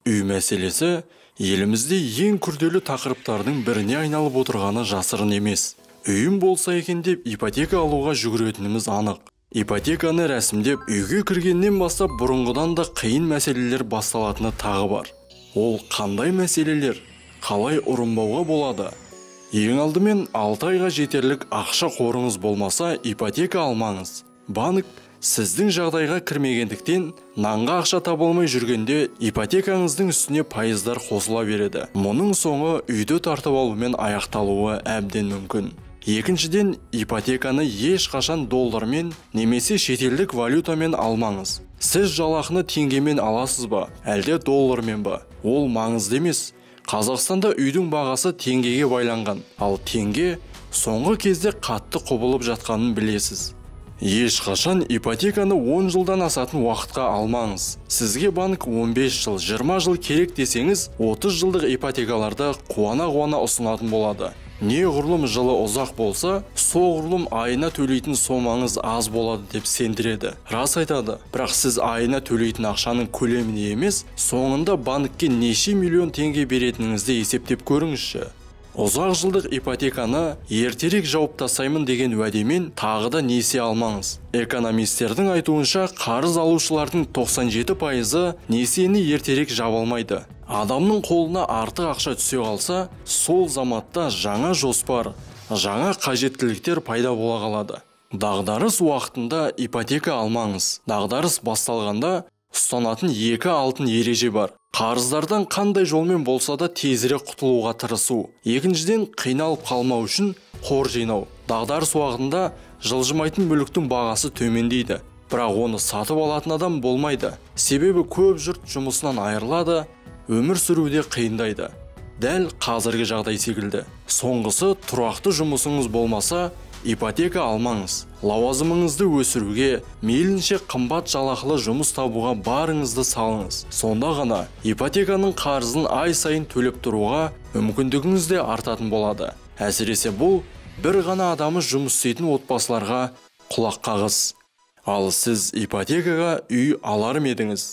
Үй мәселесі елімізде ең күрделі тақырыптардың біріне айналып отырғаны жасырын емес. Үйім болса екен деп ипотека алуға жүгіретініміз анық. Ипотеканы рәсімдеп үйге кіргеннен бастап бұрынғыдан да қиын мәселелер басталатыны тағы бар. Ол қандай мәселелер? Қалай ұрынбауға болады? Ең алдымен 6 айға жетерлік ақша қорыңыз болмаса ипотека алмаңыз. Банк сіздің жағдайға кірмегендіктен нанға ақша табылмай жүргенде ипотекаңыздың үстіне пайыздар қосыла береді. Мұның соңы үйді тартып алумен аяқталуы әбден мүмкін. Екіншіден, ипотеканы ешқашан доллармен немесе шетелдік валютамен алмаңыз. Сіз жалақыны теңгемен аласыз ба, әлде доллармен ба? Ол маңызды емес. Қазақстанда үйдің бағасы теңгеге байланған, ал теңге соңғы кезде қатты құбылып жатқанын білесіз. Ешқашан ипотеканы 10 жылдан асатын уақытқа алмаңыз. Сізге банк 15 жыл, 20 жыл керек десеңіз, 30 жылдық ипотекаларды қуана-қуана ұсынатын болады. Неғұрлым жылы ұзақ болса, соғұрлым айына төлейтін сомаңыз аз болады деп сендіреді. Рас айтады, бірақ сіз айына төлейтін ақшаның көлеміне емес, соңында банкке неше миллион теңге беретініңізді есептеп көріңізші. Ұзақ жылдық ипотеканы ертерек жауып тастаймын деген уәдемен тағы да несие алмаңыз. Экономистердің айтуынша, қарыз алушылардың 97%-ы несиені ертерек жаба алмайды. Адамның қолына артық ақша түсе қалса, сол заматта жаңа жоспар, жаңа қажеттіліктер пайда бола қалады. Дағдарыс уақытында ипотека алмаңыз. Дағдарыс басталғанда ұстанатын 2 алтын ереже бар. Қарыздардан қандай жолмен болса да тезірек құтылуға тырысу. Екіншіден, қиналып қалмау үшін қор жинау. Дағдарыс уақытында жылжымайтын мүліктің бағасы төмендейді. Бірақ оны сатып алатын адам болмайды. Себебі көп жұрт жұмысынан айырылады, өмір сүруде қиындайды. Дәл қазіргі жағдай секілді. Соңғысы, тұрақты жұмысыңыз болмаса, ипотека алмаңыз. Лауазымыңызды өсіруге, мейлінше қымбат жалақылы жұмыс табуға барыңызды салыңыз. Сонда ғана ипотеканың қарызын ай сайын төлеп тұруға мүмкіндігіңіз де артатын болады. Әсіресе бұл бір ғана адамы жұмыс істейтін отбасыларға құлақ қағыс. Ал сіз ипотекаға үй алар ма едіңіз?